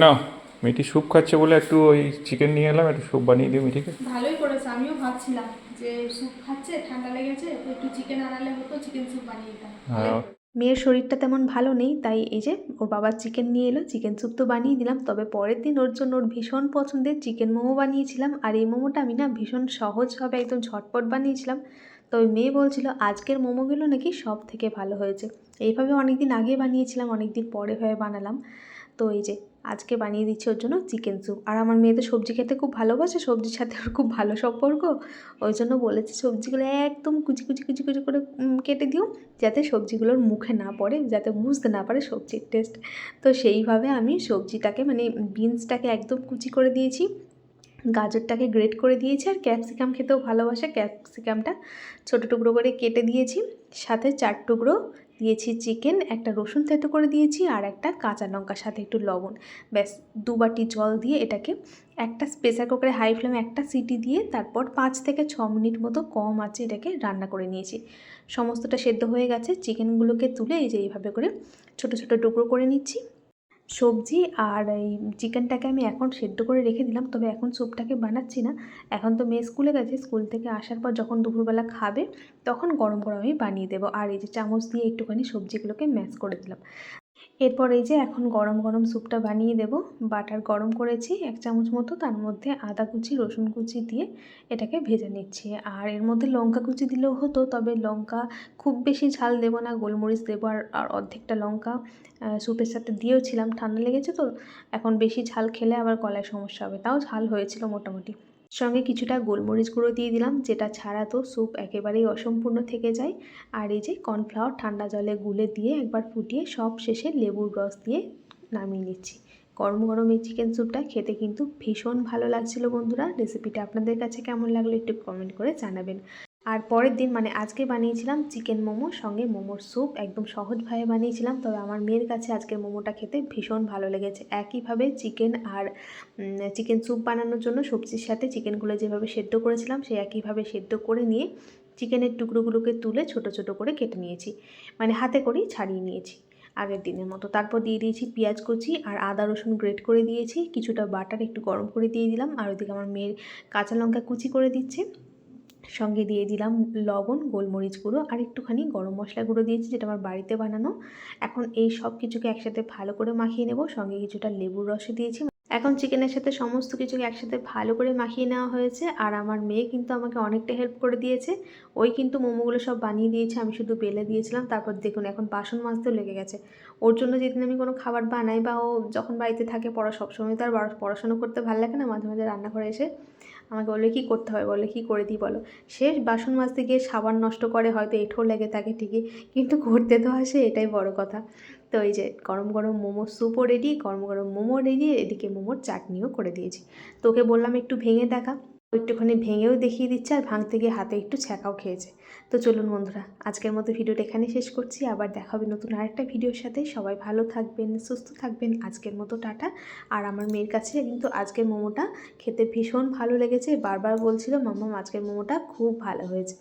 না, মিঠি স্যুপ খাচ্ছে বলে একটু ওই চিকেন নিয়ে এলাম, একটু স্যুপ বানিয়ে দিই মিঠিকে। ভালোই করেছে, আমিও ভাবছিলাম যে স্যুপ খাচ্ছে, ঠান্ডা লেগেছে, তো একটু চিকেন আনালে হতো, চিকেন স্যুপ বানিয়ে দিতাম। ভালোই হ্যাঁ। করেছে। মেয়ের শরীরটা তেমন ভালো নেই, তাই এই যে ওর বাবা চিকেন নিয়ে এলো, চিকেন স্যুপ তো বানিয়ে দিলাম। তবে পরের দিন ওর জন্য ওর ভীষণ পছন্দের চিকেন মোমো বানিয়েছিলাম। আর এই মোমোটা আমি না ভীষণ সহজভাবে একদম ঝটপট বানিয়েছিলাম। তো ওই মেয়ে বলছিল আজকের মোমোগুলো নাকি সব থেকে ভালো হয়েছে। এইভাবে অনেক দিন আগে বানিয়েছিলাম, অনেক দিন পরে হয়ে বানালাম। তো এই যে আজকে বানিয়ে দিচ্ছি ওর জন্য চিকেন স্যুপ। আর আমার মেয়ে তো সবজি খেতে খুব ভালোবাসে, সবজির সাথে ওর খুব ভালো সম্পর্ক। ওই জন্য বলেছি সবজিগুলো একদম কুচি কুচি কুচি কুচি করে কেটে দিও, যাতে সবজিগুলোর মুখে না পড়ে, যাতে বুঝতে না পারে সবজির টেস্ট। তো সেইভাবে আমি সবজিটাকে মানে বিনসটাকে একদম কুচি করে দিয়েছি, গাজরটাকে গ্রেট করে দিয়েছি, আর ক্যাপসিকাম খেতেও ভালোবাসে, ক্যাপসিকামটা ছোটো টুকরো করে কেটে দিয়েছি। সাথে 4 টুকরো দিয়েছি চিকেন, একটা রসুন থেঁতো করে দিয়েছি, আর একটা কাঁচা লঙ্কা, সাথে একটু লবণ। ব্যাস 2 বাটি জল দিয়ে এটাকে একটা প্রেসার কুকারে হাই ফ্লেমে একটা সিটি দিয়ে তারপর 5 থেকে 6 মিনিট মতো কম আঁচে এটাকে রান্না করে নিয়েছি। সমস্তটা সেদ্ধ হয়ে গেছে, চিকেনগুলোকে তুলে এই যে এইভাবে করে ছোটো ছোটো টুকরো করে নিচ্ছি। সবজি আর এই চিকেনটাকে আমি এখন সেদ্ধ করে রেখে দিলাম, তবে এখন স্যুপটাকে বানাচ্ছি না। এখন তো মেয়ে স্কুলে গেছে, স্কুল থেকে আসার পর যখন দুপুরবেলা খাবে তখন গরম গরম আমি বানিয়ে দেবো। আর এই যে চামচ দিয়ে একটুখানি সবজিগুলোকে ম্যাশ করে দিলাম। এরপর এই যে এখন গরম গরম স্যুপটা বানিয়ে দেব। বাটার গরম করেছি 1 চামচ মতো, তার মধ্যে আদা কুচি রসুন কুচি দিয়ে এটাকে ভেজে নিচ্ছি। আর এর মধ্যে লঙ্কা কুচি দিলেও হতো, তবে লঙ্কা খুব বেশি ঝাল দেবো না, গোলমরিচ দেবো। আর অর্ধেকটা লঙ্কা স্যুপের সাথে দিয়েওছিলাম, ঠান্ডা লেগেছে তো, এখন বেশি ঝাল খেলে আবার গলায় সমস্যা হবে। তাও ঝাল হয়েছিল মোটামুটি। সঙ্গে কিছুটা গোলমরিচ গুঁড়ো দিয়ে দিলাম, যেটা ছাড়া তো স্যুপ একেবারেই অসম্পূর্ণ থেকে যায়। আর এই যে কর্নফ্লাওয়ার ঠান্ডা জলে গুলে দিয়ে একবার ফুটিয়ে সব শেষে লেবুর রস দিয়ে নামিয়ে নিচ্ছি। গরম গরম এই চিকেন স্যুপটা খেতে কিন্তু ভীষণ ভালো লাগছিল বন্ধুরা। রেসিপিটা আপনাদের কাছে কেমন লাগলো একটু কমেন্ট করে জানাবেন। আর পরের দিন মানে আজকে বানিয়েছিলাম চিকেন মোমো, সঙ্গে মোমোর স্যুপ, একদম সহজভাবে বানিয়েছিলাম। তবে আমার মেয়ের কাছে আজকের মোমোটা খেতে ভীষণ ভালো লেগেছে। একইভাবে চিকেন আর চিকেন স্যুপ বানানোর জন্য সবজির সাথে চিকেনগুলো যেভাবে সেদ্ধ করেছিলাম সেই একইভাবে সেদ্ধ করে নিয়ে চিকেনের টুকরোগুলোকে তুলে ছোট ছোট করে কেটে নিয়েছি, মানে হাতে করেই ছাড়িয়ে নিয়েছি আগের দিনের মতো। তারপর দিয়ে দিয়েছি পেঁয়াজ কুচি আর আদা রসুন গ্রেট করে দিয়েছি, কিছুটা বাটার একটু গরম করে দিয়ে দিলাম। আর ওইদিকে আমার মেয়ের কাঁচা লঙ্কা কুচি করে দিচ্ছে, সঙ্গে দিয়ে দিলাম লবণ, গোলমরিচ গুঁড়ো আর একটুখানি গরম মশলা গুঁড়ো দিয়েছি, যেটা আমার বাড়িতে বানানো। এখন এই সব কিছুকে একসাথে ভালো করে মাখিয়ে নেব, সঙ্গে কিছুটা লেবুর রসও দিয়েছি। এখন চিকেনের সাথে সমস্ত কিছুকে একসাথে ভালো করে মাখিয়ে নেওয়া হয়েছে। আর আমার মেয়ে কিন্তু আমাকে অনেকটা হেল্প করে দিয়েছে, ওই কিন্তু মোমোগুলো সব বানিয়ে দিয়েছে, আমি শুধু বেলে দিয়েছিলাম। তারপর দেখুন এখন বাসন মাজতেও লেগে গেছে। ওর জন্য যেদিন আমি কোনো খাবার বানাই বা ও যখন বাড়িতে থাকে, সবসময় তো আর পড়াশোনা করতে ভালো লাগে না, মাঝে মাঝে রান্নাঘরে এসে আমাকে বলে কী করতে হবে, বলে কী করে দিই বলো। সে বাসন মাজতে গিয়ে সাবান নষ্ট করে, হয়তো এঁঠো লেগে থাকে ঠিকই, কিন্তু করতে তো আসে, এটাই বড় কথা। তো এই যে গরম গরম মোমোর স্যুপও রেডি, গরম গরম মোমো রেডি, এদিকে মোমোর চাটনিও করে দিয়েছি। তোকে বললাম একটু ভেঙে দেখা, একটুখানি ভেঙেও দেখিয়ে দিচ্ছে, আর ভাঙতে গিয়ে হাতে একটু ছ্যাঁকাও খেয়েছে। তো চলুন বন্ধুরা, আজকের মতো ভিডিওটা এখানে শেষ করছি। আবার দেখা হবে নতুন আরেকটা ভিডিওর সাথে। সবাই ভালো থাকবেন, সুস্থ থাকবেন। আজকের মতো টাটা। আর আমার মেয়ের কাছে কিন্তু আজকের মোমোটা খেতে ভীষণ ভালো লেগেছে, বারবার বলছিল মাম্মাম আজকের মোমোটা খুব ভালো হয়েছে।